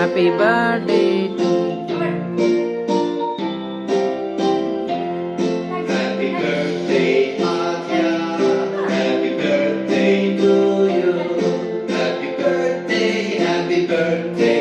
Happy birthday to Happy birthday, Adya. Happy birthday to you. Happy birthday, happy birthday.